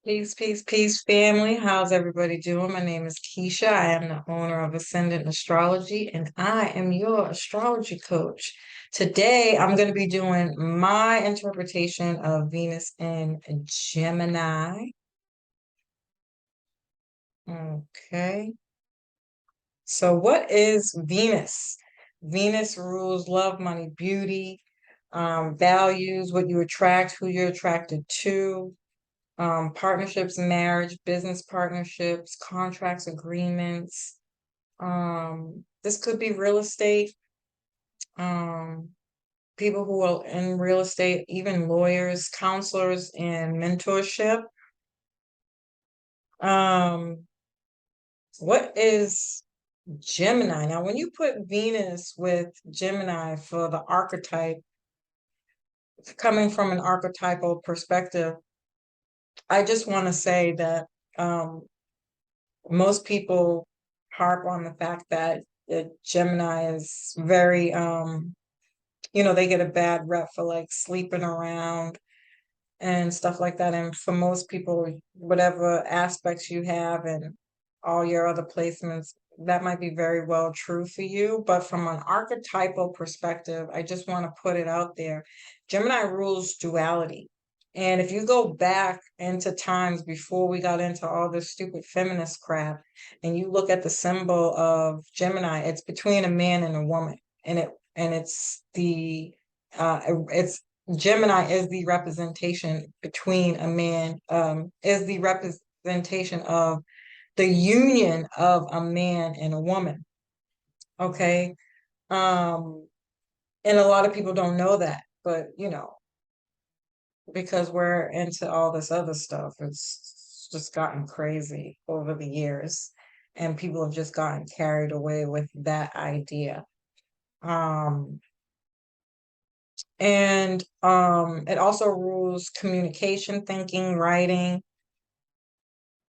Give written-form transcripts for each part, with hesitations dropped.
Peace, peace, peace, family. How's everybody doing? My name is Keisha. I am the owner of Ascendant Astrology, and I am your astrology coach. Today, I'm going to be doing my interpretation of Venus in Gemini. Okay. So, what is Venus? Venus rules love, money, beauty, values, what you attract, who you're attracted to, partnerships, marriage, business partnerships, contracts, agreements. This could be real estate, um, people who are in real estate, even lawyers, counselors, and mentorship. Um, what is Gemini? Now, when you put Venus with Gemini for the archetype, coming from an archetypal perspective, I just want to say that um, most people harp on the fact that Gemini is very, they get a bad rep for like sleeping around and stuff like that. And for most people, whatever aspects you have and all your other placements, that might be very well true for you. But from an archetypal perspective, I just want to put it out there. Gemini rules duality. And if you go back into times before we got into all this stupid feminist crap, and you look at the symbol of Gemini, it's between a man and a woman. It's Gemini is the representation between a man, is the representation of the union of a man and a woman. Okay. Um, and a lot of people don't know that, but because we're into all this other stuff, it's just gotten crazy over the years, and people have just gotten carried away with that idea. Um, and it also rules communication, thinking, writing.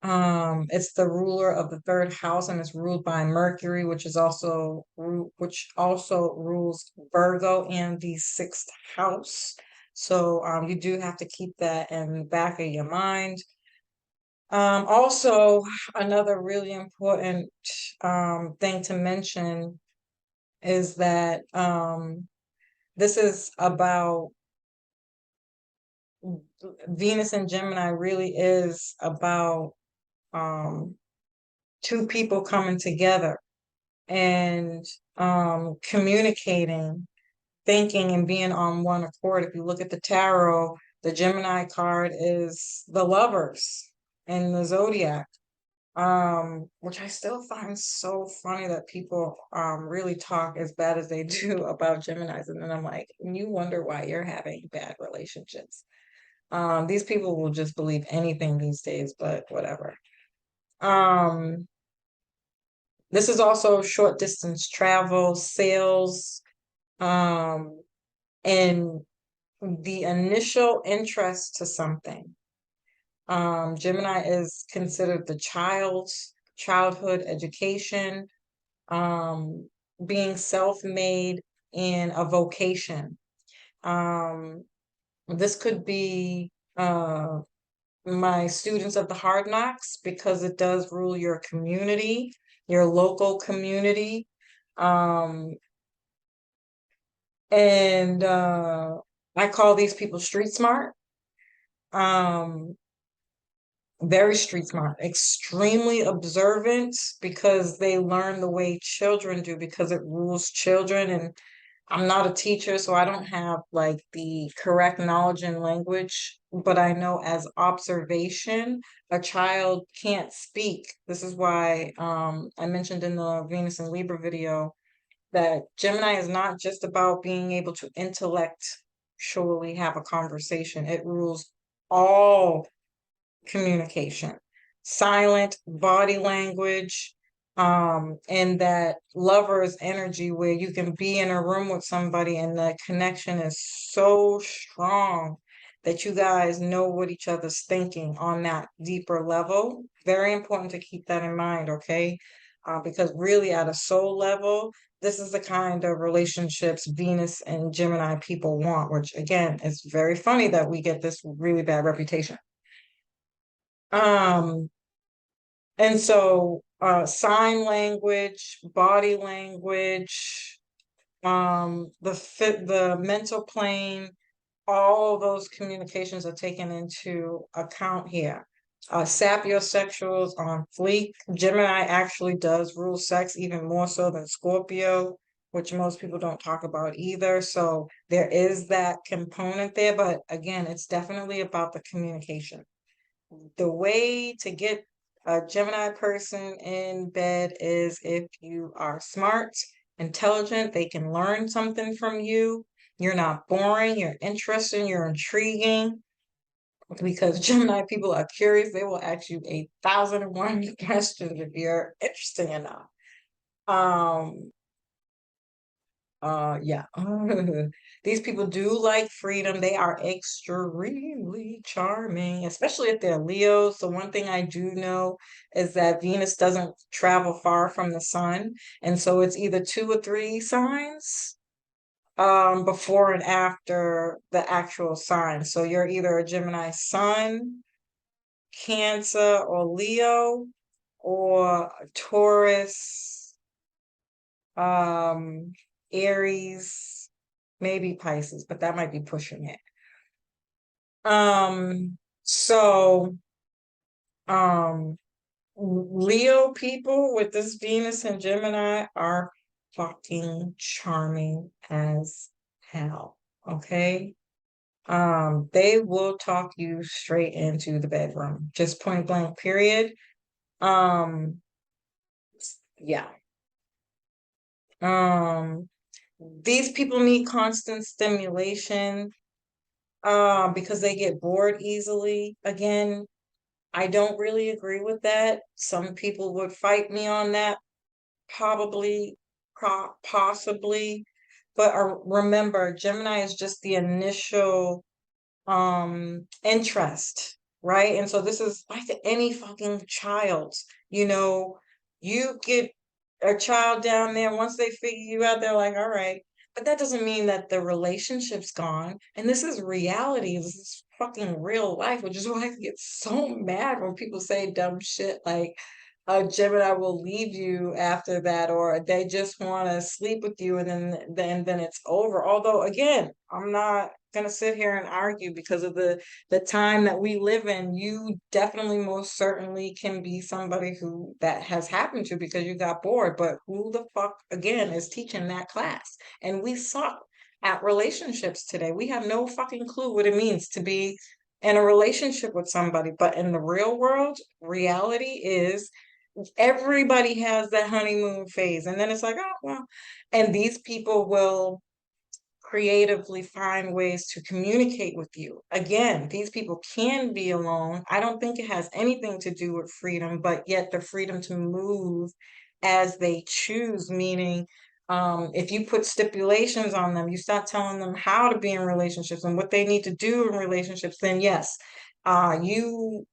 It's the ruler of the third house, and it's ruled by Mercury, which also rules Virgo and the sixth house. So you do have to keep that in the back of your mind. Also, another really important thing to mention is that this is about Venus and Gemini really is about um, two people coming together and communicating, thinking, and being on one accord. If you look at the tarot, the Gemini card is the lovers in the zodiac, which I still find so funny that people really talk as bad as they do about Geminis. And then I'm like, you wonder why you're having bad relationships. These people will just believe anything these days, but whatever. Um, this is also short distance travel, sales, um, and the initial interest to something. Gemini is considered the childhood education, um, being self-made, and a vocation. Um, this could be my students of the hard knocks because it does rule your community, your local community. Um, and I call these people street smart. Um, very street smart, extremely observant because they learn the way children do because it rules children. And I'm not a teacher, so I don't have like the correct knowledge and language, but I know as observation, a child can't speak. This is why I mentioned in the Venus and Libra video that Gemini is not just about being able to intellectually have a conversation. It rules all communication, silent body language, and that lover's energy where you can be in a room with somebody and the connection is so strong that you guys know what each other's thinking on that deeper level. Very important to keep that in mind, okay? Because really, at a soul level, this is the kind of relationships Venus and Gemini people want, which again is very funny that we get this really bad reputation. Um, and so sign language, body language, the mental plane, all those communications are taken into account here. Sapiosexuals on fleek. Gemini actually does rule sex even more so than Scorpio, which most people don't talk about either. So there is that component there, but again, it's definitely about the communication. The way to get a Gemini person in bed is if you are smart, intelligent, they can learn something from you. You're not boring, you're interesting, you're intriguing. Because Gemini people are curious, they will ask you 1,001 questions if you're interesting enough. Um, yeah. These people do like freedom. They are extremely charming, especially if they're Leos. So one thing I do know is that Venus doesn't travel far from the sun, and so it's either 2 or 3 signs before and after the actual sign. So you're either a Gemini sun, Cancer, or Leo, or Taurus, um, Aries, maybe Pisces, but that might be pushing it. So um Leo people with this Venus and Gemini are fucking charming as hell. Okay. They will talk you straight into the bedroom, just point blank, period. Um, yeah. Um, these people need constant stimulation, because they get bored easily. Again, I don't really agree with that. Some people would fight me on that, probably, possibly. But remember, Gemini is just the initial interest, right? And so this is like any fucking child, you know, you get a child down there, once they figure you out, they're like, all right. But that doesn't mean that the relationship's gone. And this is reality. This is fucking real life, which is why I get so mad when people say dumb shit like a Gemini will leave you after that, or they just want to sleep with you and then it's over. Although again, I'm not gonna sit here and argue because of the time that we live in. You definitely most certainly can be somebody who that has happened to because you got bored. But who the fuck again is teaching that class? And we suck at relationships today. We have no fucking clue what it means to be in a relationship with somebody. But in the real world, reality is everybody has that honeymoon phase. And then it's like, oh, well, and these people will creatively find ways to communicate with you. Again, these people can be alone. I don't think it has anything to do with freedom, but yet the freedom to move as they choose, meaning if you put stipulations on them, you start telling them how to be in relationships and what they need to do in relationships, then yes, you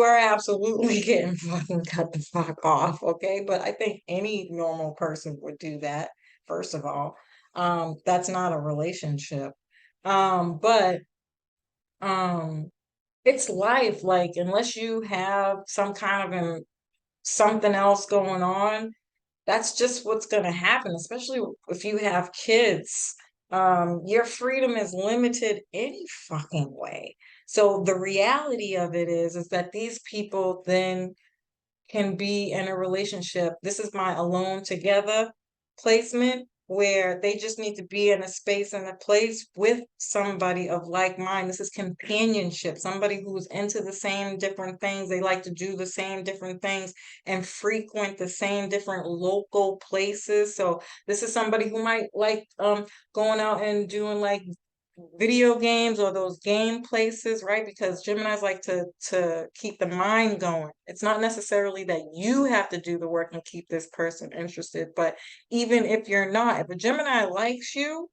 are absolutely getting fucking cut the fuck off, okay? But I think any normal person would do that, first of all. That's not a relationship. But um it's life. Like, unless you have some kind of something else going on, that's just what's going to happen, especially if you have kids. Your freedom is limited any fucking way. So the reality of it is that these people then can be in a relationship. This is my alone together placement, where they just need to be in a space and a place with somebody of like mind. This is companionship, somebody who's into the same different things. They like to do the same different things and frequent the same different local places. So this is somebody who might like going out and doing like video games or those game places, right? Because Geminis like to keep the mind going. It's not necessarily that you have to do the work and keep this person interested, but even if you're not, if a Gemini likes you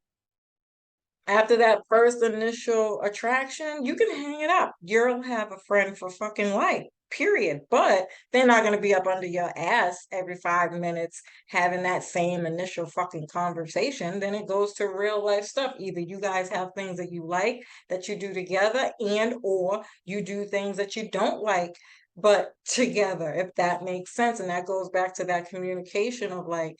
after that first initial attraction, you can hang it up. You'll have a friend for fucking life. period. But they're not going to be up under your ass every 5 minutes having that same initial fucking conversation. Then it goes to real life stuff. Either you guys have things that you like that you do together, and or you do things that you don't like but together, if that makes sense. And that goes back to that communication of like,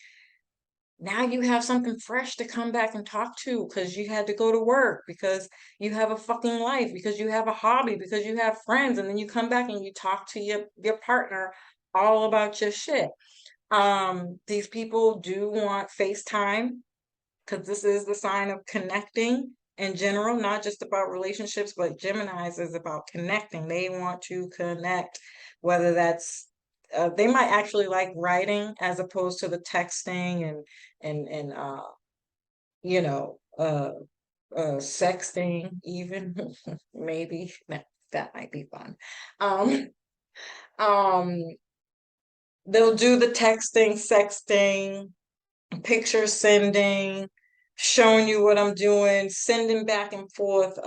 now you have something fresh to come back and talk to because you had to go to work, because you have a fucking life, because you have a hobby, because you have friends, and then you come back and you talk to your partner all about your shit. These people do want FaceTime because this is the sign of connecting in general, not just about relationships, but Gemini's is about connecting. They want to connect, whether that's they might actually like writing as opposed to the texting and you know sexting even. Maybe that might be fun. Um, um, they'll do the texting, sexting, picture sending, showing you what I'm doing, sending back and forth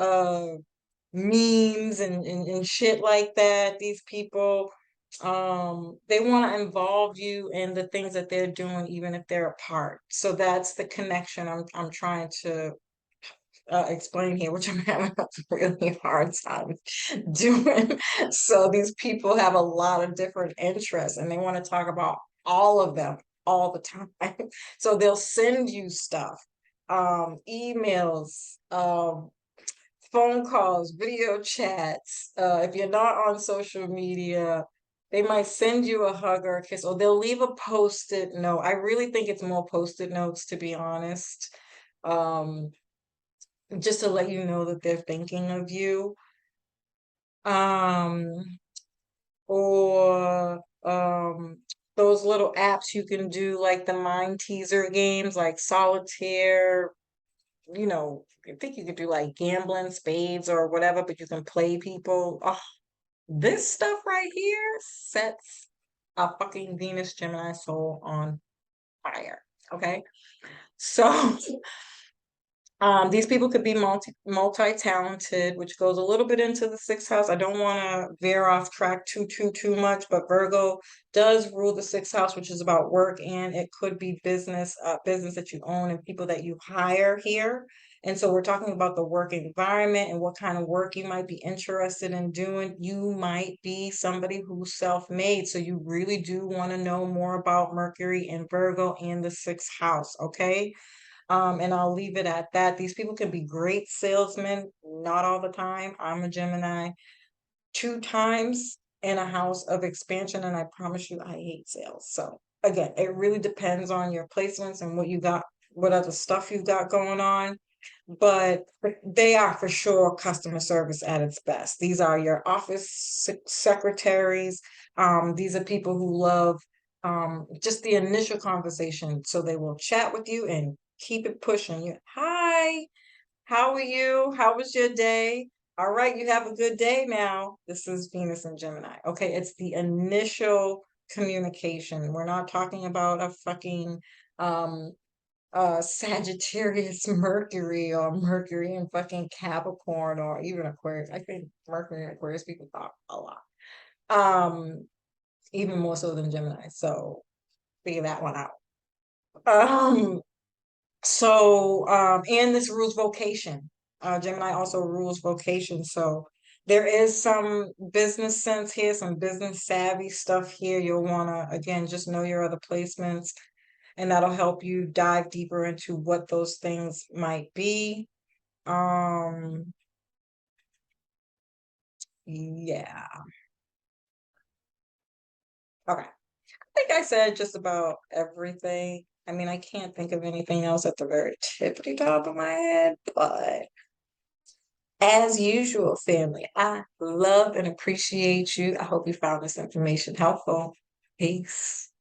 memes and shit like that. These people, they want to involve you in the things that they're doing, even if they're apart. So that's the connection I'm trying to explain here, which I'm having a really hard time doing. So these people have a lot of different interests and they want to talk about all of them all the time. So they'll send you stuff, emails, phone calls, video chats. If you're not on social media, they might send you a hug or a kiss, or they'll leave a post-it note. I really think it's more post-it notes, to be honest. Um, just to let you know that they're thinking of you. Um, or those little apps you can do, like the mind teaser games, like solitaire, I think you could do like gambling, spades, or whatever, but you can play people. Oh, this stuff right here sets a fucking Venus Gemini soul on fire. Okay. So these people could be multi-talented, which goes a little bit into the sixth house. I don't want to veer off track too much, but Virgo does rule the sixth house, which is about work, and it could be business that you own and people that you hire here. And so we're talking about the work environment and what kind of work you might be interested in doing. You might be somebody who's self-made, so you really do want to know more about Mercury and Virgo and the sixth house, okay? And I'll leave it at that. These people can be great salesmen, not all the time. I'm a Gemini, 2 times in a house of expansion, and I promise you, I hate sales. So again, it really depends on your placements and what you got, what other stuff you got going on. But they are for sure customer service at its best. These are your office secretaries. These are people who love just the initial conversation. So they will chat with you and keep it pushing. You, hi, how are you? How was your day? All right, you have a good day now. This is Venus and Gemini. Okay, it's the initial communication. We're not talking about a fucking Sagittarius Mercury or Mercury and fucking Capricorn or even Aquarius. I think Mercury and Aquarius people talk a lot. Even more so than Gemini. So figure that one out. And this rules vocation. Gemini also rules vocation. So there is some business sense here, some business savvy stuff here. You'll want to, again, just know your other placements, and that'll help you dive deeper into what those things might be. Yeah. Okay. I think I said just about everything. I mean, I can't think of anything else at the very tippity top of my head, but as usual, family, I love and appreciate you. I hope you found this information helpful. Peace.